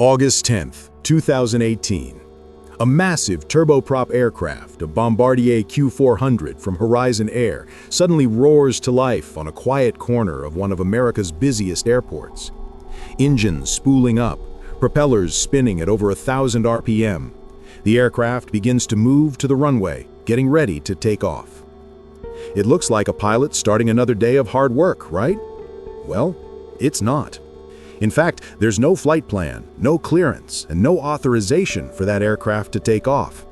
August 10th, 2018. A massive turboprop aircraft, a Bombardier Q400 from Horizon Air, suddenly roars to life on a quiet corner of one of America's busiest airports. Engines spooling up, propellers spinning at over 1,000 RPM. The aircraft begins to move to the runway, getting ready to take off. It looks like a pilot starting another day of hard work, right? Well, it's not. In fact, there's no flight plan, no clearance, and no authorization for that aircraft to take off.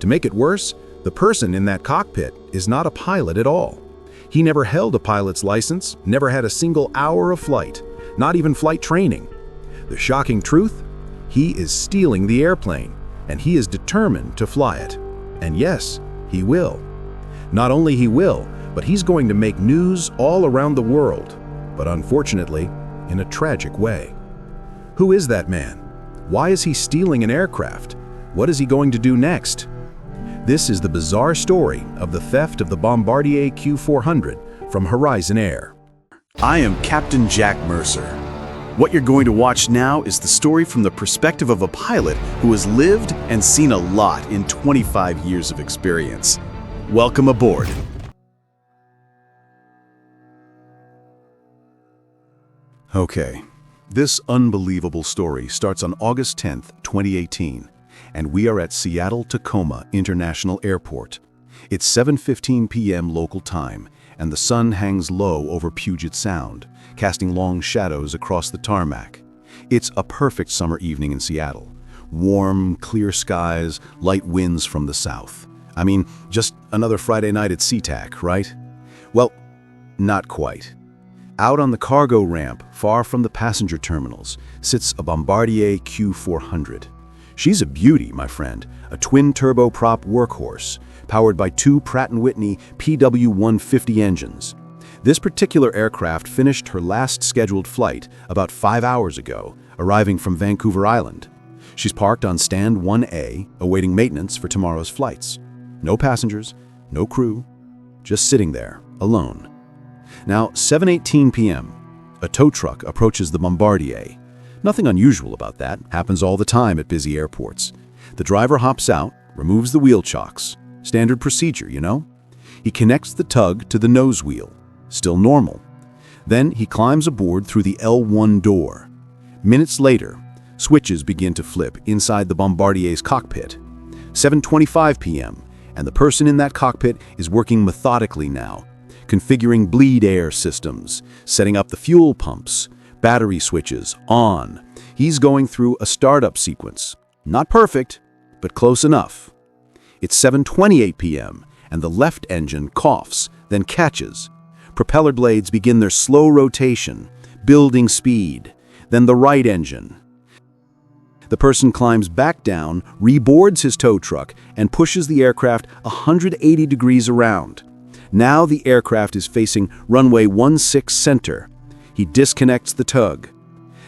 To make it worse, the person in that cockpit is not a pilot at all. He never held a pilot's license, never had a single hour of flight, not even flight training. The shocking truth? He is stealing the airplane, and he is determined to fly it. And yes, he will. Not only he will, but he's going to make news all around the world. But unfortunately, in a tragic way. Who is that man? Why is he stealing an aircraft? What is he going to do next? This is the bizarre story of the theft of the Bombardier Q400 from Horizon Air. I am Captain Jack Mercer. What you're going to watch now is the story from the perspective of a pilot who has lived and seen a lot in 25 years of experience. Welcome aboard. Okay, this unbelievable story starts on August 10th, 2018, and we are at Seattle-Tacoma International Airport. It's 7:15 p.m. local time, and the sun hangs low over Puget Sound, casting long shadows across the tarmac. It's a perfect summer evening in Seattle. Warm, clear skies, light winds from the south. I mean, just another Friday night at SeaTac, right? Well, not quite. Out on the cargo ramp, far from the passenger terminals, sits a Bombardier Q400. She's a beauty, my friend, a twin-turboprop workhorse, powered by two Pratt & Whitney PW150 engines. This particular aircraft finished her last scheduled flight about 5 hours ago, arriving from Vancouver Island. She's parked on stand 1A, awaiting maintenance for tomorrow's flights. No passengers, no crew, just sitting there, alone. Now, 7:18 p.m., a tow truck approaches the Bombardier. Nothing unusual about that, happens all the time at busy airports. The driver hops out, removes the wheel chocks. Standard procedure, you know? He connects the tug to the nose wheel. Still normal. Then he climbs aboard through the L1 door. Minutes later, switches begin to flip inside the Bombardier's cockpit. 7:25 p.m., and the person in that cockpit is working methodically now, configuring bleed air systems, setting up the fuel pumps, battery switches on. He's going through a startup sequence. Not perfect, but close enough. It's 7:28 p.m., and the left engine coughs, then catches. Propeller blades begin their slow rotation, building speed. Then the right engine. The person climbs back down, reboards his tow truck, and pushes the aircraft 180 degrees around. Now the aircraft is facing runway 16 center. He disconnects the tug.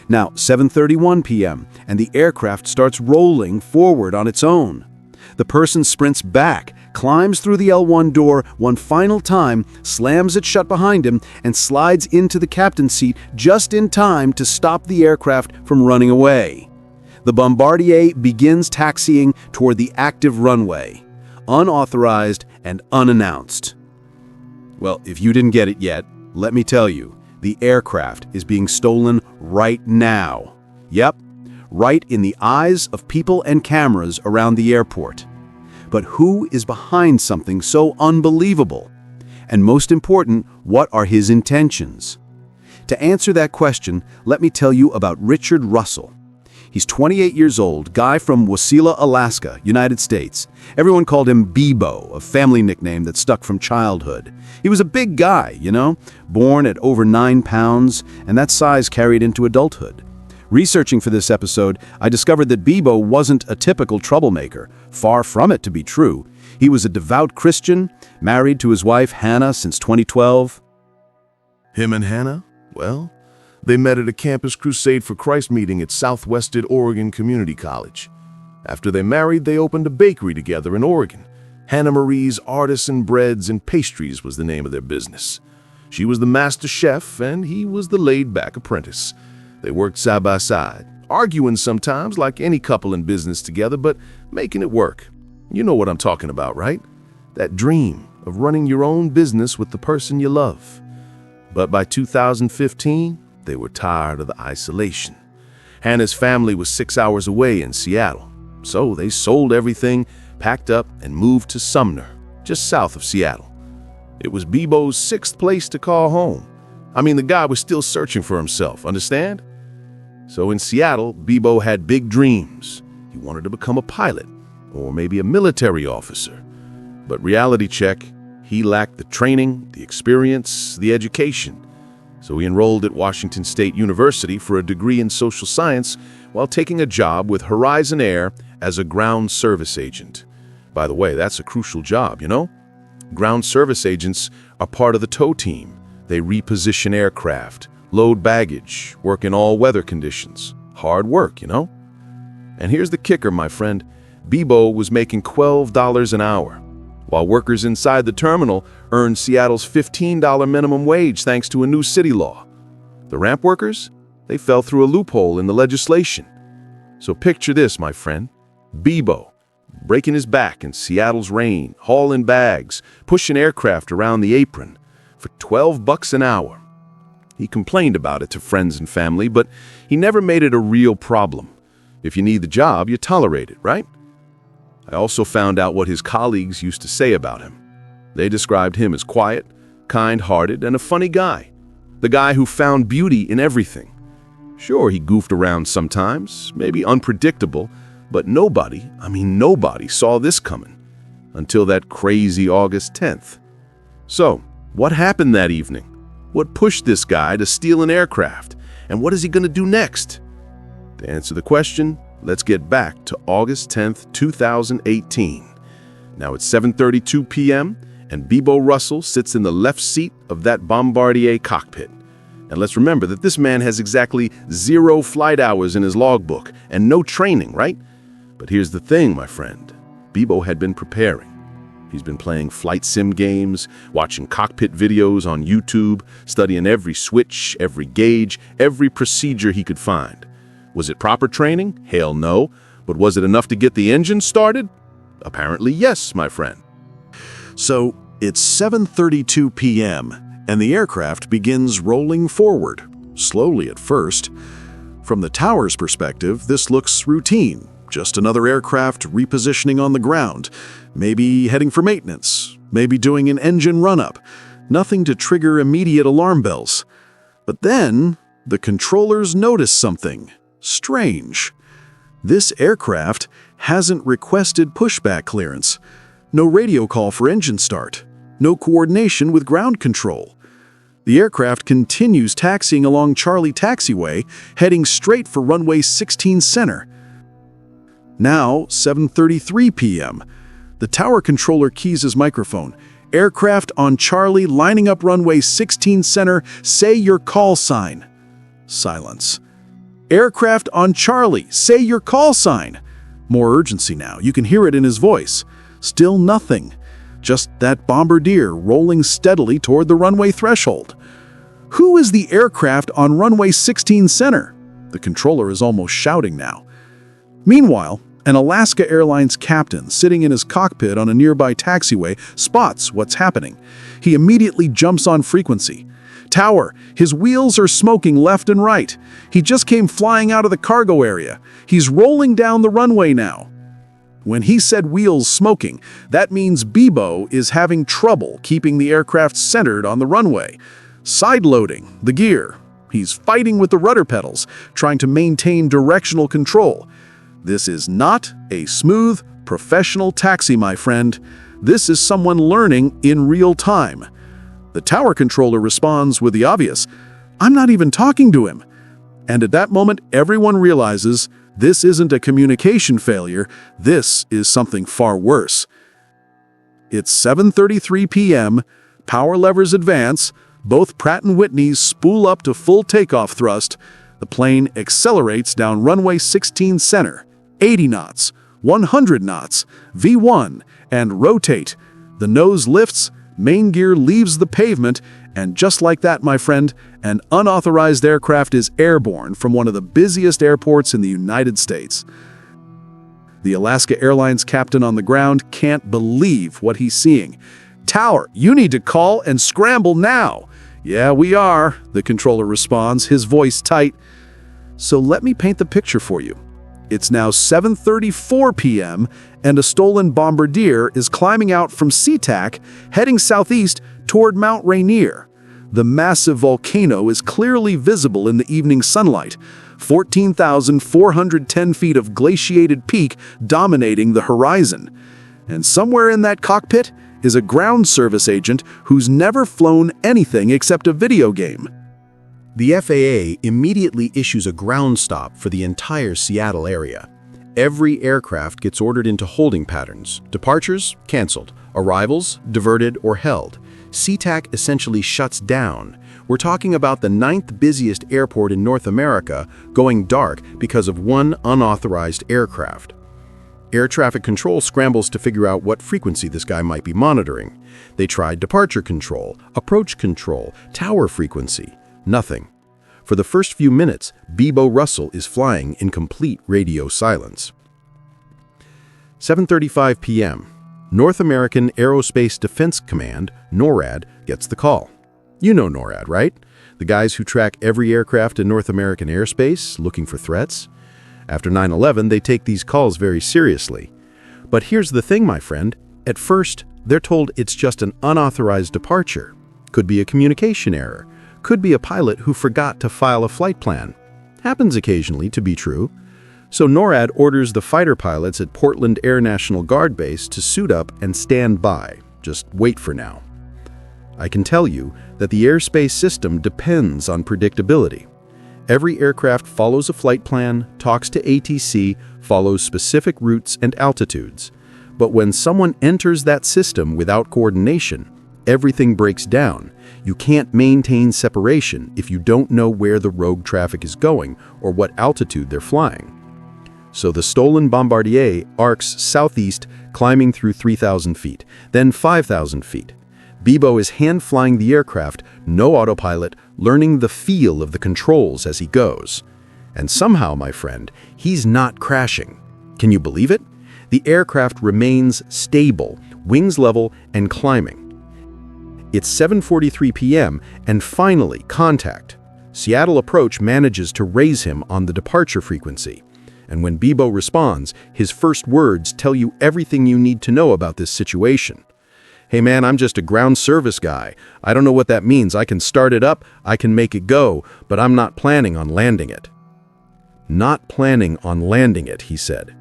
Now 7:31 p.m. and the aircraft starts rolling forward on its own. The person sprints back, climbs through the L1 door one final time, slams it shut behind him, and slides into the captain's seat just in time to stop the aircraft from running away. The Bombardier begins taxiing toward the active runway, unauthorized and unannounced. Well, if you didn't get it yet, let me tell you, the aircraft is being stolen right now. Yep, right in the eyes of people and cameras around the airport. But who is behind something so unbelievable? And most important, what are his intentions? To answer that question, let me tell you about Richard Russell. He's 28 years old, guy from Wasilla, Alaska, United States. Everyone called him Beebo, a family nickname that stuck from childhood. He was a big guy, you know, born at over 9 pounds, and that size carried into adulthood. Researching for this episode, I discovered that Beebo wasn't a typical troublemaker. Far from it, to be true. He was a devout Christian, married to his wife Hannah since 2012. Him and Hannah? Well, they met at a Campus Crusade for Christ meeting at Southwestern Oregon Community College. After they married, they opened a bakery together in Oregon. Hannah Marie's Artisan Breads and Pastries was the name of their business. She was the master chef, and he was the laid-back apprentice. They worked side by side, arguing sometimes like any couple in business together, but making it work. You know what I'm talking about, right? That dream of running your own business with the person you love. But by 2015, they were tired of the isolation. Hannah's family was 6 hours away in Seattle, so they sold everything, packed up, and moved to Sumner, just south of Seattle. It was Beebo's sixth place to call home. I mean, the guy was still searching for himself, understand? So in Seattle, Beebo had big dreams. He wanted to become a pilot, or maybe a military officer. But reality check, he lacked the training, the experience, the education. So he enrolled at Washington State University for a degree in social science while taking a job with Horizon Air as a ground service agent. By the way, that's a crucial job, you know? Ground service agents are part of the tow team. They reposition aircraft, load baggage, work in all weather conditions. Hard work, you know? And here's the kicker, my friend. Beebo was making $12 an hour, while workers inside the terminal earned Seattle's $15 minimum wage thanks to a new city law. The ramp workers, they fell through a loophole in the legislation. So picture this, my friend. Beebo, breaking his back in Seattle's rain, hauling bags, pushing aircraft around the apron for $12 an hour. He complained about it to friends and family, but he never made it a real problem. If you need the job, you tolerate it, right? I also found out what his colleagues used to say about him. They described him as quiet, kind-hearted, and a funny guy. The guy who found beauty in everything. Sure, he goofed around sometimes, maybe unpredictable, but nobody saw this coming until that crazy August 10th. So, what happened that evening? What pushed this guy to steal an aircraft? And what is he going to do next? To answer the question, let's get back to August 10th, 2018. Now it's 7:32 p.m. and Beebo Russell sits in the left seat of that Bombardier cockpit. And let's remember that this man has exactly 0 flight hours in his logbook and no training, right? But here's the thing, my friend. Beebo had been preparing. He's been playing flight sim games, watching cockpit videos on YouTube, studying every switch, every gauge, every procedure he could find. Was it proper training? Hell no. But was it enough to get the engine started? Apparently yes, my friend. So it's 7:32 p.m., and the aircraft begins rolling forward, slowly at first. From the tower's perspective, this looks routine. Just another aircraft repositioning on the ground, maybe heading for maintenance, maybe doing an engine run-up. Nothing to trigger immediate alarm bells. But then, the controllers notice something strange. This aircraft hasn't requested pushback clearance. No radio call for engine start. No coordination with ground control. The aircraft continues taxiing along Charlie Taxiway, heading straight for runway 16 center. Now, 7:33 p.m. The tower controller keys his microphone. Aircraft on Charlie lining up runway 16 center, say your call sign. Silence. Aircraft on Charlie, say your call sign. More urgency now. You can hear it in his voice. Still nothing. Just that Bombardier rolling steadily toward the runway threshold. Who is the aircraft on runway 16 center? The controller is almost shouting now. Meanwhile, an Alaska Airlines captain sitting in his cockpit on a nearby taxiway spots what's happening. He immediately jumps on frequency. Tower, his wheels are smoking left and right. He just came flying out of the cargo area. He's rolling down the runway now. When he said wheels smoking, that means Beebo is having trouble keeping the aircraft centered on the runway. Side-loading the gear. He's fighting with the rudder pedals, trying to maintain directional control. This is not a smooth, professional taxi, my friend. This is someone learning in real time. The tower controller responds with the obvious, I'm not even talking to him. And at that moment, everyone realizes this isn't a communication failure, this is something far worse. It's 7:33 p.m., power levers advance, both Pratt & Whitneys spool up to full takeoff thrust. The plane accelerates down runway 16 center, 80 knots, 100 knots, V1, and rotate. The nose lifts, main gear leaves the pavement, And just like that, my friend, an unauthorized aircraft is airborne from one of the busiest airports in the United States. The Alaska Airlines captain on the ground can't believe what he's seeing. "Tower, you need to call and scramble now." "Yeah, we are," the controller responds, his voice tight. So let me paint the picture for you. It's now 7:34 p.m., and a stolen bombardier is climbing out from SeaTac, heading southeast toward Mount Rainier. The massive volcano is clearly visible in the evening sunlight, 14,410 feet of glaciated peak dominating the horizon. And somewhere in that cockpit is a ground service agent who's never flown anything except a video game. The FAA immediately issues a ground stop for the entire Seattle area. Every aircraft gets ordered into holding patterns. Departures, canceled. Arrivals, diverted or held. SeaTac essentially shuts down. We're talking about the 9th busiest airport in North America going dark because of one unauthorized aircraft. Air traffic control scrambles to figure out what frequency this guy might be monitoring. They tried departure control, approach control, tower frequency. Nothing. For the first few minutes, Beebo Russell is flying in complete radio silence. 7:35 p.m. North American Aerospace Defense Command, NORAD, gets the call. You know NORAD, right? The guys who track every aircraft in North American airspace, looking for threats. After 9/11, they take these calls very seriously. But here's the thing, my friend. At first, they're told it's just an unauthorized departure. Could be a communication error. Could be a pilot who forgot to file a flight plan. Happens occasionally to be true. So NORAD orders the fighter pilots at Portland Air National Guard Base to suit up and stand by. Just wait for now. I can tell you that the airspace system depends on predictability. Every aircraft follows a flight plan, talks to ATC, follows specific routes and altitudes. But when someone enters that system without coordination, everything breaks down. You can't maintain separation if you don't know where the rogue traffic is going or what altitude they're flying. So the stolen Bombardier arcs southeast, climbing through 3,000 feet, then 5,000 feet. Beebo is hand-flying the aircraft, no autopilot, learning the feel of the controls as he goes. And somehow, my friend, he's not crashing. Can you believe it? The aircraft remains stable, wings level, and climbing. It's 7:43 p.m. and finally, contact. Seattle Approach manages to raise him on the departure frequency. And when Beebo responds, his first words tell you everything you need to know about this situation. "Hey man, I'm just a ground service guy. I don't know what that means. I can start it up, I can make it go, but I'm not planning on landing it." "Not planning on landing it," he said.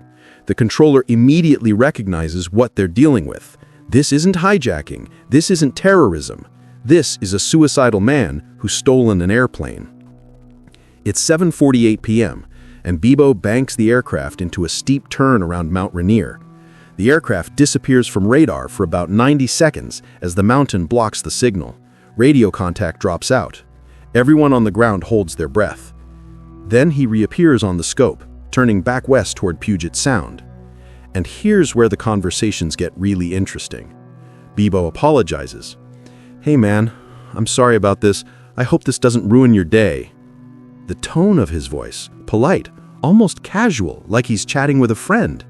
The controller immediately recognizes what they're dealing with. This isn't hijacking. This isn't terrorism. This is a suicidal man who's stolen an airplane. It's 7:48 p.m., and Beebo banks the aircraft into a steep turn around Mount Rainier. The aircraft disappears from radar for about 90 seconds as the mountain blocks the signal. Radio contact drops out. Everyone on the ground holds their breath. Then he reappears on the scope, turning back west toward Puget Sound. And here's where the conversations get really interesting. Beebo apologizes. "Hey man, I'm sorry about this. I hope this doesn't ruin your day." The tone of his voice, polite, almost casual, like he's chatting with a friend.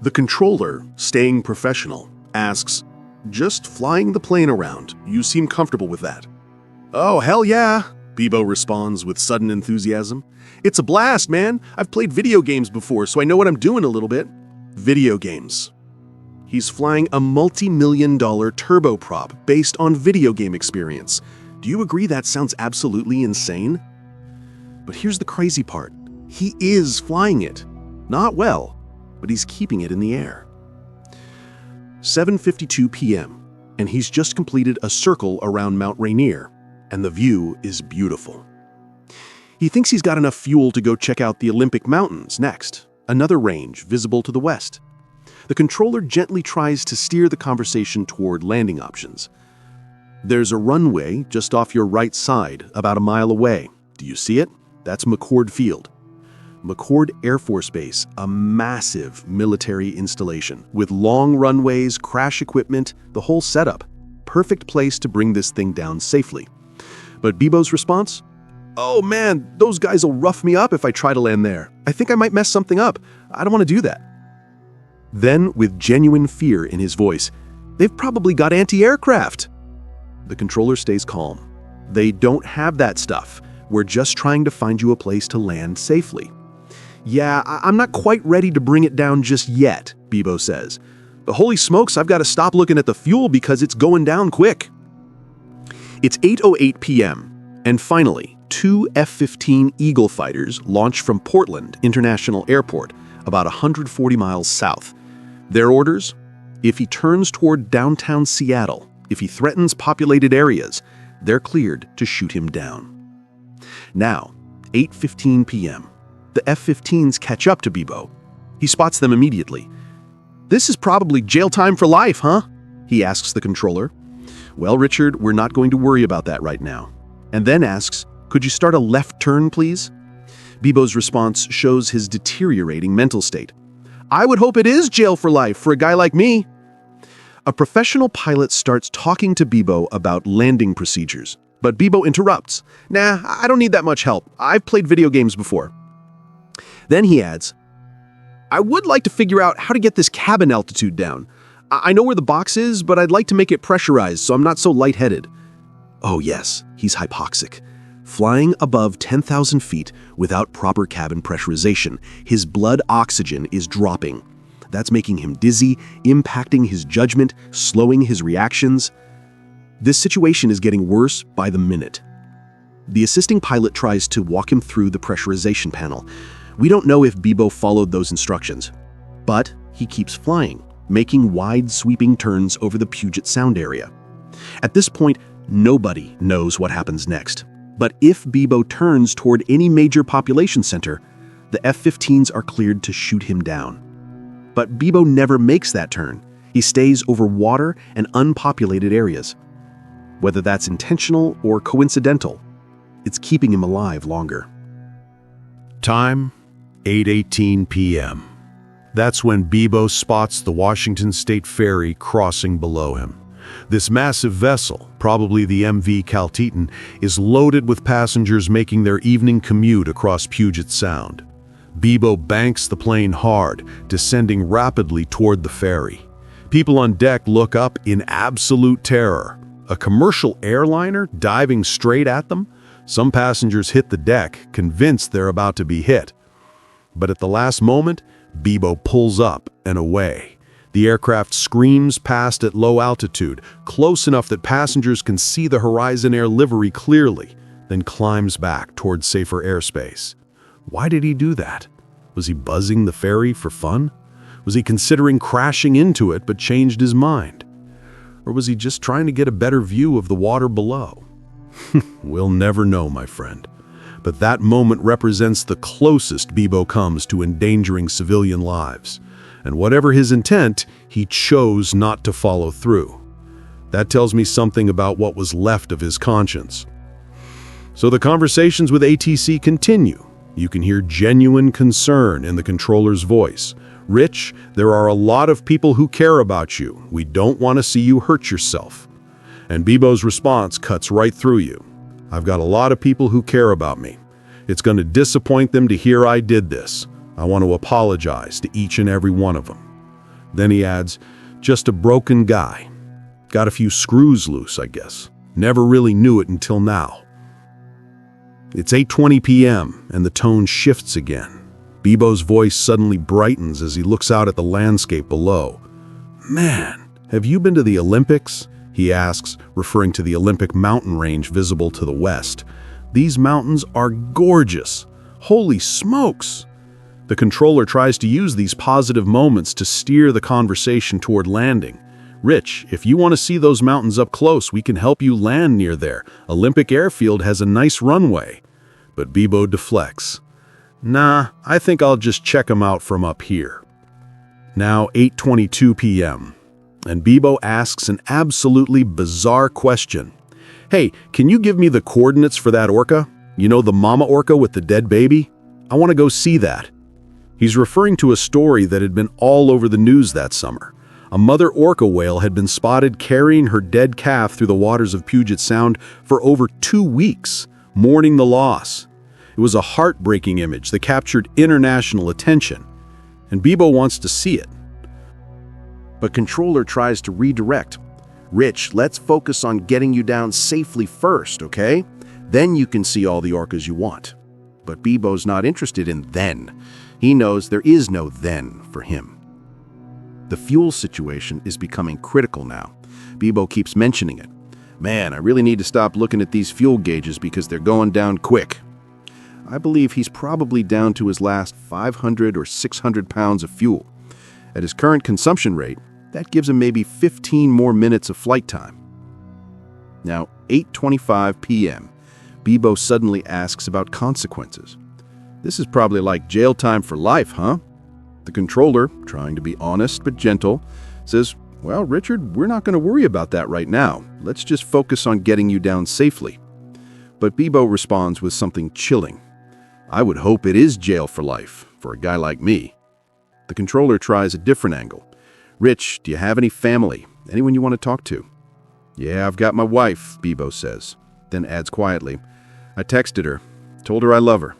The controller, staying professional, asks, "Just flying the plane around. You seem comfortable with that." "Oh, hell yeah," Beebo responds with sudden enthusiasm. "It's a blast, man. I've played video games before, so I know what I'm doing a little bit." Video games. He's flying a multi-million-dollar turboprop based on video game experience. Do you agree that sounds absolutely insane? But here's the crazy part. He is flying it. Not well, but he's keeping it in the air. 7:52 p.m., and he's just completed a circle around Mount Rainier, and the view is beautiful. He thinks he's got enough fuel to go check out the Olympic Mountains next, another range visible to the west. The controller gently tries to steer the conversation toward landing options. "There's a runway just off your right side, about a mile away. Do you see it? That's McCord Field." McCord Air Force Base, a massive military installation with long runways, crash equipment, the whole setup. perfect place to bring this thing down safely. But Beebo's response? "Oh man, those guys will rough me up if I try to land there. I think I might mess something up. I don't want to do that." Then, with genuine fear in his voice, "They've probably got anti-aircraft." The controller stays calm. "They don't have that stuff. We're just trying to find you a place to land safely." "Yeah, I'm not quite ready to bring it down just yet," Beebo says. "But holy smokes, I've got to stop looking at the fuel because it's going down quick." It's 8:08 p.m., and finally, 2 F-15 Eagle fighters launch from Portland International Airport, about 140 miles south. Their orders? If he turns toward downtown Seattle, if he threatens populated areas, they're cleared to shoot him down. Now, 8:15 p.m., the F-15s catch up to Beebo. He spots them immediately. "This is probably jail time for life, huh?" he asks the controller. "Well, Richard, we're not going to worry about that right now." And then asks, "Could you start a left turn, please?" Beebo's response shows his deteriorating mental state. "I would hope it is jail for life for a guy like me." A professional pilot starts talking to Beebo about landing procedures, but Beebo interrupts. "Nah, I don't need that much help. I've played video games before." Then he adds, "I would like to figure out how to get this cabin altitude down. I know where the box is, but I'd like to make it pressurized so I'm not so lightheaded." Oh yes, he's hypoxic. Flying above 10,000 feet without proper cabin pressurization, his blood oxygen is dropping. That's making him dizzy, impacting his judgment, slowing his reactions. This situation is getting worse by the minute. The assisting pilot tries to walk him through the pressurization panel. We don't know if Beebo followed those instructions, but he keeps flying, making wide sweeping turns over the Puget Sound area. At this point, nobody knows what happens next. But if Beebo turns toward any major population center, the F-15s are cleared to shoot him down. But Beebo never makes that turn. He stays over water and unpopulated areas. Whether that's intentional or coincidental, it's keeping him alive longer. Time, 8:18 p.m. That's when Beebo spots the Washington State Ferry crossing below him. This massive vessel, probably the MV Calteton, is loaded with passengers making their evening commute across Puget Sound. Beebo banks the plane hard, descending rapidly toward the ferry. People on deck look up in absolute terror. A commercial airliner diving straight at them? Some passengers hit the deck, convinced they're about to be hit. But at the last moment, Beebo pulls up and away. The aircraft screams past at low altitude, close enough that passengers can see the Horizon Air livery clearly, then climbs back toward safer airspace. Why did he do that? Was he buzzing the ferry for fun? Was he considering crashing into it but changed his mind? Or was he just trying to get a better view of the water below? We'll never know, my friend. But that moment represents the closest Beebo comes to endangering civilian lives. And whatever his intent, he chose not to follow through. That tells me something about what was left of his conscience. So the conversations with ATC continue. You can hear genuine concern in the controller's voice. "Rich, there are a lot of people who care about you. We don't want to see you hurt yourself." And Beebo's response cuts right through you. "I've got a lot of people who care about me. It's going to disappoint them to hear I did this. I want to apologize to each and every one of them." Then he adds, "Just a broken guy. Got a few screws loose, I guess. Never really knew it until now." It's 8:20 p.m. and the tone shifts again. Beebo's voice suddenly brightens as he looks out at the landscape below. "Man, have you been to the Olympics?" he asks, referring to the Olympic mountain range visible to the west. "These mountains are gorgeous. Holy smokes!" The controller tries to use these positive moments to steer the conversation toward landing. "Rich, if you want to see those mountains up close, we can help you land near there. Olympic Airfield has a nice runway." But Beebo deflects. "Nah, I think I'll just check them out from up here." Now 8:22 p.m. and Beebo asks an absolutely bizarre question. "Hey, can you give me the coordinates for that orca? You know, the mama orca with the dead baby? I want to go see that." He's referring to a story that had been all over the news that summer. A mother orca whale had been spotted carrying her dead calf through the waters of Puget Sound for over 2 weeks, mourning the loss. It was a heartbreaking image that captured international attention, and Beebo wants to see it. But controller tries to redirect. Rich, let's focus on getting you down safely first, okay? Then you can see all the orcas you want. But Beebo's not interested in then. He knows there is no then for him. The fuel situation is becoming critical now. Beebo keeps mentioning it. Man, I really need to stop looking at these fuel gauges because they're going down quick. I believe he's probably down to his last 500 or 600 pounds of fuel. At his current consumption rate, that gives him maybe 15 more minutes of flight time. Now, 8:25 p.m., Beebo suddenly asks about consequences. This is probably like jail time for life, huh? The controller, trying to be honest but gentle, says, "Well, Richard, we're not going to worry about that right now. Let's just focus on getting you down safely." But Beebo responds with something chilling. "I would hope it is jail for life, for a guy like me." The controller tries a different angle. "Rich, do you have any family? Anyone you want to talk to?" "Yeah, I've got my wife," Beebo says, then adds quietly, "I texted her, told her I love her,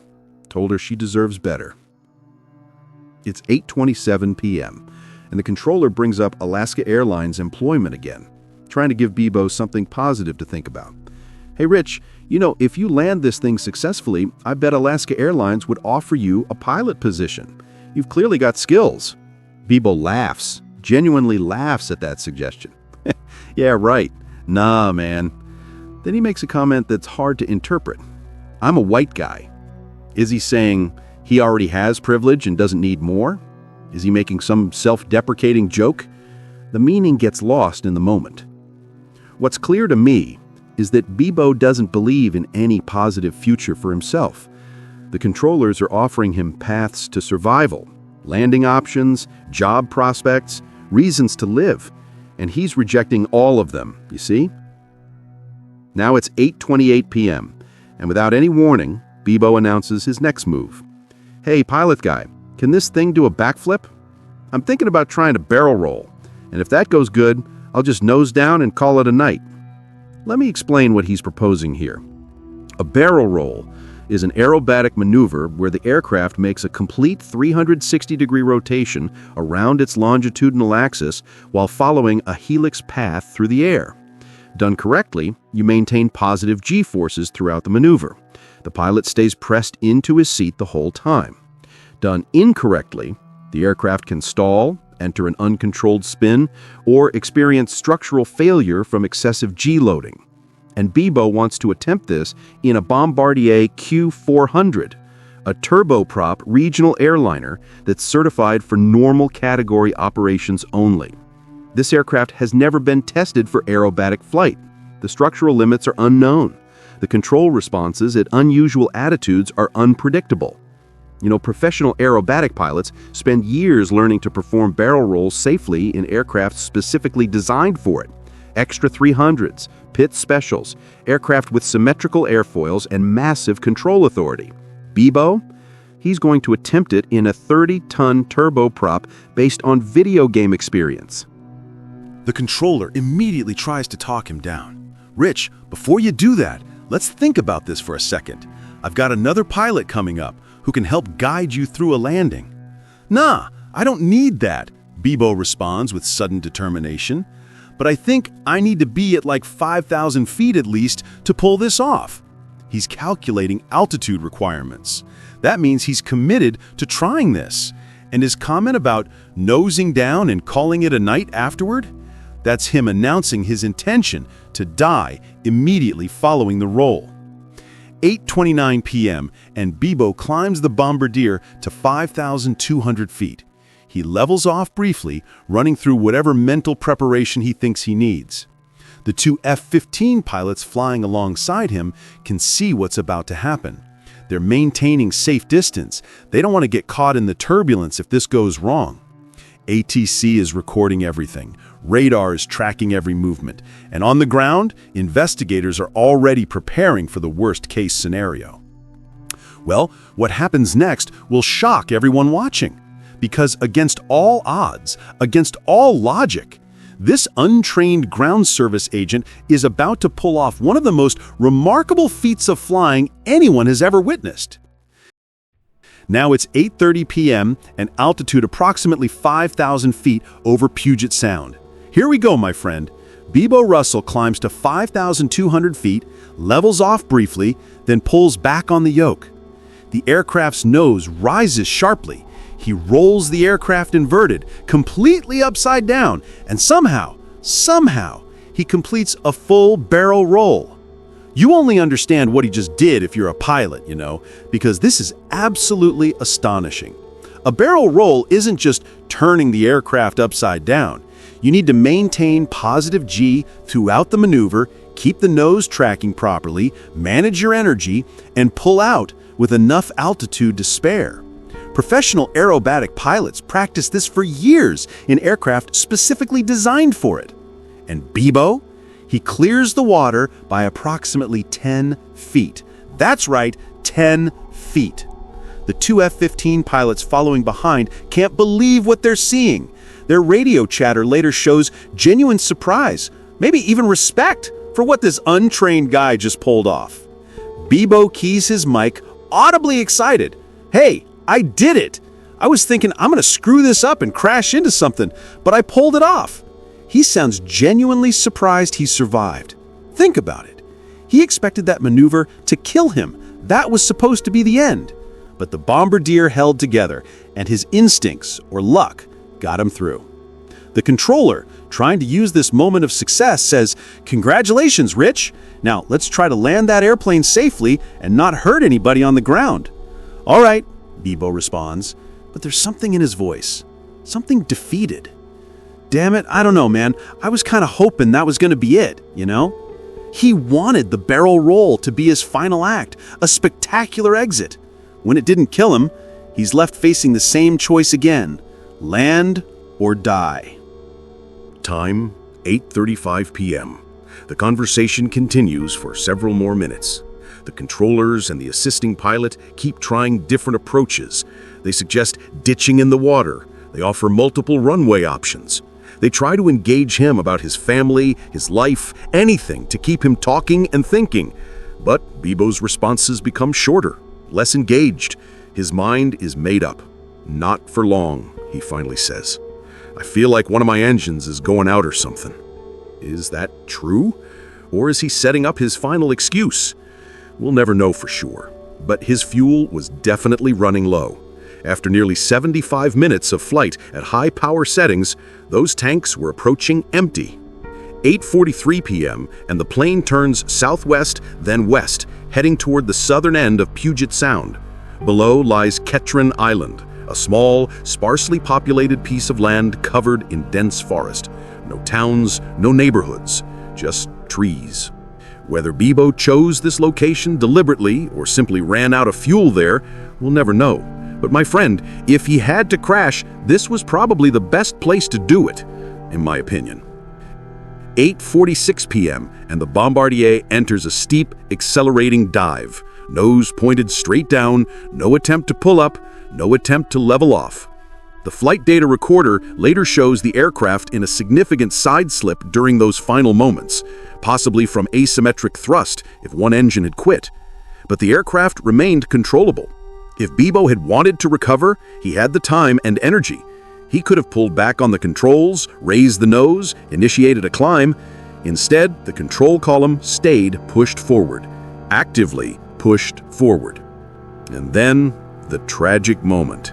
told her she deserves better." It's 8:27 p.m., and the controller brings up Alaska Airlines employment again, trying to give Beebo something positive to think about. "Hey, Rich, if you land this thing successfully, I bet Alaska Airlines would offer you a pilot position. You've clearly got skills." Beebo laughs, genuinely laughs at that suggestion. "Yeah, right. Nah, man." Then he makes a comment that's hard to interpret. "I'm a white guy." Is he saying he already has privilege and doesn't need more? Is he making some self-deprecating joke? The meaning gets lost in the moment. What's clear to me is that Beebo doesn't believe in any positive future for himself. The controllers are offering him paths to survival, landing options, job prospects, reasons to live, and he's rejecting all of them, you see? Now it's 8:28 p.m., and without any warning, Beebo announces his next move. "Hey, pilot guy, can this thing do a backflip? I'm thinking about trying to barrel roll, and if that goes good, I'll just nose down and call it a night." Let me explain what he's proposing here. A barrel roll is an aerobatic maneuver where the aircraft makes a complete 360-degree rotation around its longitudinal axis while following a helix path through the air. Done correctly, you maintain positive G-forces throughout the maneuver. The pilot stays pressed into his seat the whole time. Done incorrectly, the aircraft can stall, enter an uncontrolled spin, or experience structural failure from excessive G-loading. And Beebo wants to attempt this in a Bombardier Q400, a turboprop regional airliner that's certified for normal category operations only. This aircraft has never been tested for aerobatic flight. The structural limits are unknown. The control responses at unusual attitudes are unpredictable. Professional aerobatic pilots spend years learning to perform barrel rolls safely in aircraft specifically designed for it. Extra 300s, Pitts Specials, aircraft with symmetrical airfoils and massive control authority. Beebo? He's going to attempt it in a 30-ton turboprop based on video game experience. The controller immediately tries to talk him down. "Rich, before you do that, let's think about this for a second. I've got another pilot coming up who can help guide you through a landing." "Nah, I don't need that," Beebo responds with sudden determination. "But I think I need to be at like 5,000 feet at least to pull this off." He's calculating altitude requirements. That means he's committed to trying this. And his comment about nosing down and calling it a night afterward? That's him announcing his intention to die immediately following the roll. 8:29 p.m. and Beebo climbs the Bombardier to 5,200 feet. He levels off briefly, running through whatever mental preparation he thinks he needs. The two F-15 pilots flying alongside him can see what's about to happen. They're maintaining safe distance. They don't want to get caught in the turbulence if this goes wrong. ATC is recording everything. Radar is tracking every movement. And on the ground, investigators are already preparing for the worst-case scenario. Well, what happens next will shock everyone watching. Because against all odds, against all logic, this untrained ground service agent is about to pull off one of the most remarkable feats of flying anyone has ever witnessed. Now it's 8:30 p.m. and altitude approximately 5,000 feet over Puget Sound. Here we go, my friend. Beebo Russell climbs to 5,200 feet, levels off briefly, then pulls back on the yoke. The aircraft's nose rises sharply. He rolls the aircraft inverted, completely upside down, and somehow, he completes a full barrel roll. You only understand what he just did if you're a pilot, because this is absolutely astonishing. A barrel roll isn't just turning the aircraft upside down. You need to maintain positive G throughout the maneuver, keep the nose tracking properly, manage your energy, and pull out with enough altitude to spare. Professional aerobatic pilots practice this for years in aircraft specifically designed for it. And Beebo? He clears the water by approximately 10 feet. That's right, 10 feet. The two F-15 pilots following behind can't believe what they're seeing. Their radio chatter later shows genuine surprise, maybe even respect, for what this untrained guy just pulled off. Beebo keys his mic, audibly excited. "Hey, I did it! I was thinking I'm gonna screw this up and crash into something, but I pulled it off." He sounds genuinely surprised he survived. Think about it. He expected that maneuver to kill him. That was supposed to be the end. But the bombardier held together, and his instincts, or luck, got him through. The controller, trying to use this moment of success, says, "Congratulations, Rich. Now let's try to land that airplane safely and not hurt anybody on the ground." "All right," Beebo responds, but there's something in his voice, something defeated. "Damn it, I don't know, man. I was kind of hoping that was going to be it, He wanted the barrel roll to be his final act, a spectacular exit. When it didn't kill him, he's left facing the same choice again: land or die. Time, 8:35 p.m. The conversation continues for several more minutes. The controllers and the assisting pilot keep trying different approaches. They suggest ditching in the water. They offer multiple runway options. They try to engage him about his family, his life, anything to keep him talking and thinking. But Beebo's responses become shorter, less engaged. His mind is made up. "Not for long," he finally says. "I feel like one of my engines is going out or something." Is that true? Or is he setting up his final excuse? We'll never know for sure. But his fuel was definitely running low. After nearly 75 minutes of flight at high power settings, those tanks were approaching empty. 8:43 p.m. and the plane turns southwest, then west, heading toward the southern end of Puget Sound. Below lies Ketron Island, a small, sparsely populated piece of land covered in dense forest. No towns, no neighborhoods, just trees. Whether Beebo chose this location deliberately or simply ran out of fuel there, we'll never know. But my friend, if he had to crash, this was probably the best place to do it, in my opinion. 8:46 p.m. and the Bombardier enters a steep, accelerating dive. Nose pointed straight down, no attempt to pull up, no attempt to level off. The flight data recorder later shows the aircraft in a significant side slip during those final moments, possibly from asymmetric thrust if one engine had quit. But the aircraft remained controllable. If Beebo had wanted to recover, he had the time and energy. He could have pulled back on the controls, raised the nose, initiated a climb. Instead, the control column stayed pushed forward, actively pushed forward. And then, the tragic moment.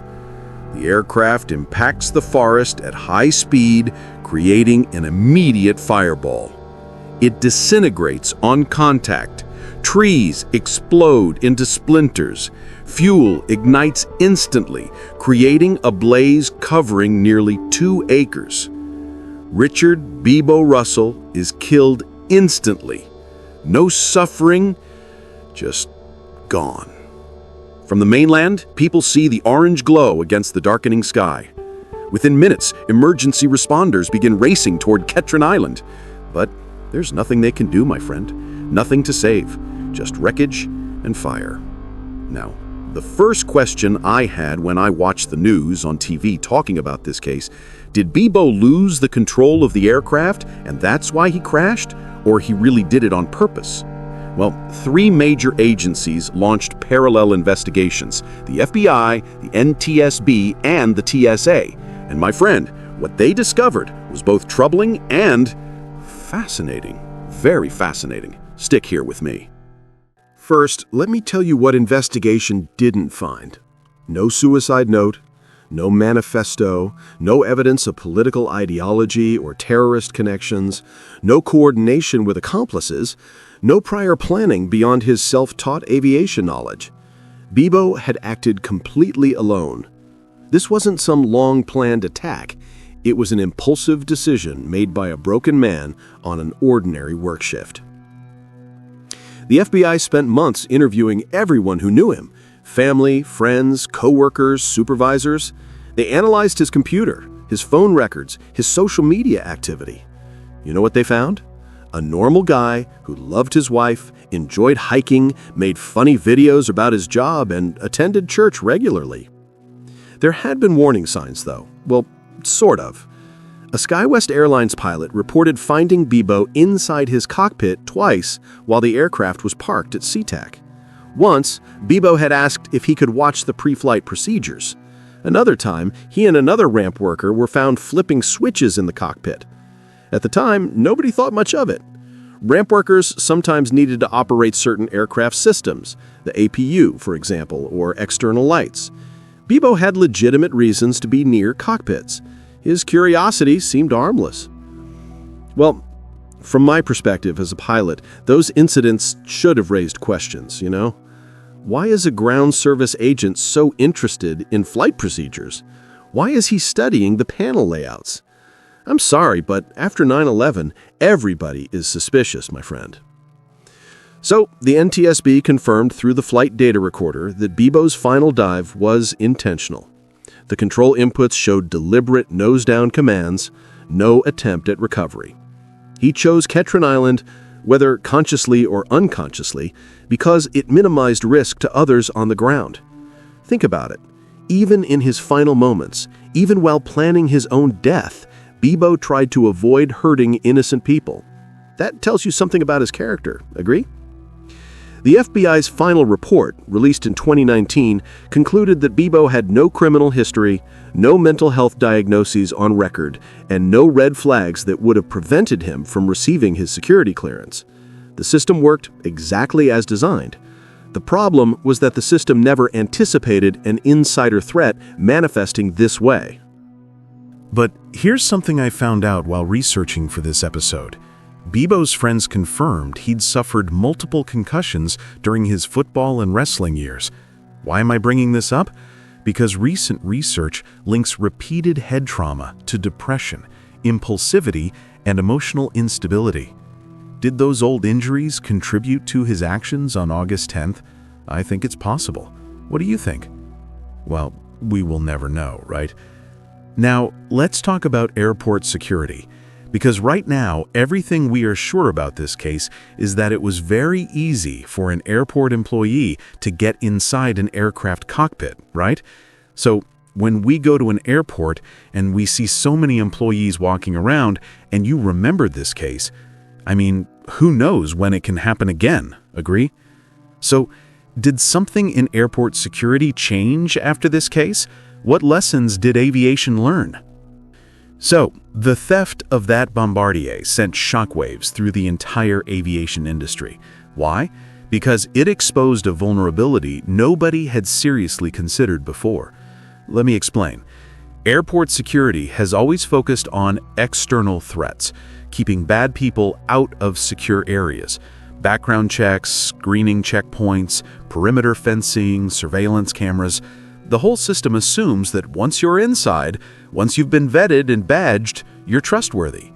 The aircraft impacts the forest at high speed, creating an immediate fireball. It disintegrates on contact. Trees explode into splinters. Fuel ignites instantly, creating a blaze covering nearly 2 acres. Richard Beebo Russell is killed instantly. No suffering, just gone. From the mainland, people see the orange glow against the darkening sky. Within minutes, emergency responders begin racing toward Ketron Island. But there's nothing they can do, my friend. Nothing to save, just wreckage and fire. Now, The first question I had when I watched the news on TV talking about this case, did Beebo lose the control of the aircraft and that's why he crashed, or he really did it on purpose? Well, 3 major agencies launched parallel investigations: the FBI, the NTSB, and the TSA. And my friend, what they discovered was both troubling and fascinating. Very fascinating. Stick here with me. First, let me tell you what investigation didn't find. No suicide note, no manifesto, no evidence of political ideology or terrorist connections, no coordination with accomplices, no prior planning beyond his self-taught aviation knowledge. Beebo had acted completely alone. This wasn't some long-planned attack. It was an impulsive decision made by a broken man on an ordinary work shift. The FBI spent months interviewing everyone who knew him: family, friends, co-workers, supervisors. They analyzed his computer, his phone records, his social media activity. You know what they found? A normal guy who loved his wife, enjoyed hiking, made funny videos about his job, and attended church regularly. There had been warning signs, though. Well, sort of. A SkyWest Airlines pilot reported finding Beebo inside his cockpit twice while the aircraft was parked at SeaTac. Once, Beebo had asked if he could watch the pre-flight procedures. Another time, he and another ramp worker were found flipping switches in the cockpit. At the time, nobody thought much of it. Ramp workers sometimes needed to operate certain aircraft systems, the APU, for example, or external lights. Beebo had legitimate reasons to be near cockpits. His curiosity seemed harmless. Well, from my perspective as a pilot, those incidents should have raised questions, you know? Why is a ground service agent so interested in flight procedures? Why is he studying the panel layouts? I'm sorry, but after 9/11, everybody is suspicious, my friend. So, the NTSB confirmed through the flight data recorder that Beebo's final dive was intentional. The control inputs showed deliberate nose-down commands, no attempt at recovery. He chose Ketron Island, whether consciously or unconsciously, because it minimized risk to others on the ground. Think about it. Even in his final moments, even while planning his own death, Beebo tried to avoid hurting innocent people. That tells you something about his character, agree? The FBI's final report, released in 2019, concluded that Beebo had no criminal history, no mental health diagnoses on record, and no red flags that would have prevented him from receiving his security clearance. The system worked exactly as designed. The problem was that the system never anticipated an insider threat manifesting this way. But here's something I found out while researching for this episode. Beebo's friends confirmed he'd suffered multiple concussions during his football and wrestling years. Why am I bringing this up? Because recent research links repeated head trauma to depression, impulsivity, and emotional instability. Did those old injuries contribute to his actions on August 10th? I think it's possible. What do you think? Well, we will never know, right? Now, let's talk about airport security. Because right now, everything we are sure about this case is that it was very easy for an airport employee to get inside an aircraft cockpit, right? So when we go to an airport and we see so many employees walking around, and you remember this case, I mean, who knows when it can happen again, agree? So, did something in airport security change after this case? What lessons did aviation learn? So, the theft of that Bombardier sent shockwaves through the entire aviation industry. Why? Because it exposed a vulnerability nobody had seriously considered before. Let me explain. Airport security has always focused on external threats, keeping bad people out of secure areas. Background checks, screening checkpoints, perimeter fencing, surveillance cameras. The whole system assumes that once you're inside, once you've been vetted and badged, you're trustworthy.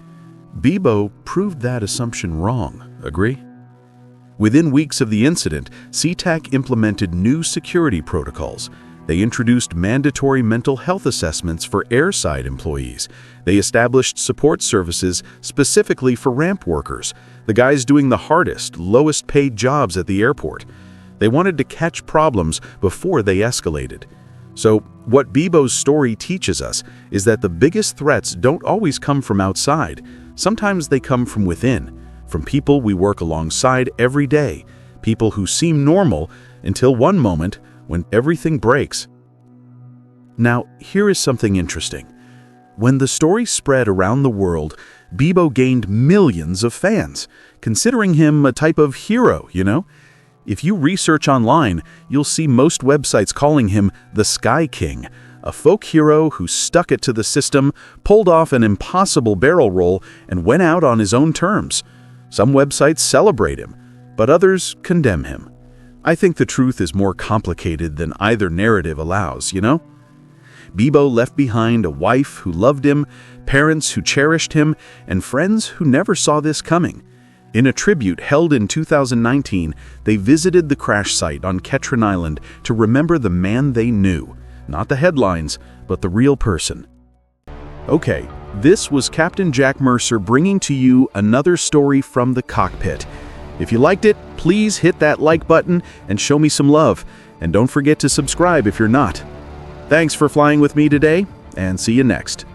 Beebo proved that assumption wrong, agree? Within weeks of the incident, SeaTac implemented new security protocols. They introduced mandatory mental health assessments for airside employees. They established support services specifically for ramp workers, the guys doing the hardest, lowest paid jobs at the airport. They wanted to catch problems before they escalated. So, what Beebo's story teaches us is that the biggest threats don't always come from outside. Sometimes they come from within, from people we work alongside every day, people who seem normal until one moment when everything breaks. Now, here is something interesting. When the story spread around the world, Beebo gained millions of fans, considering him a type of hero, you know? If you research online, you'll see most websites calling him the Sky King, a folk hero who stuck it to the system, pulled off an impossible barrel roll, and went out on his own terms. Some websites celebrate him, but others condemn him. I think the truth is more complicated than either narrative allows, you know? Beebo left behind a wife who loved him, parents who cherished him, and friends who never saw this coming. In a tribute held in 2019, they visited the crash site on Ketron Island to remember the man they knew. Not the headlines, but the real person. Okay, this was Captain Jack Mercer bringing to you another story from the cockpit. If you liked it, please hit that like button and show me some love. And don't forget to subscribe if you're not. Thanks for flying with me today, and see you next.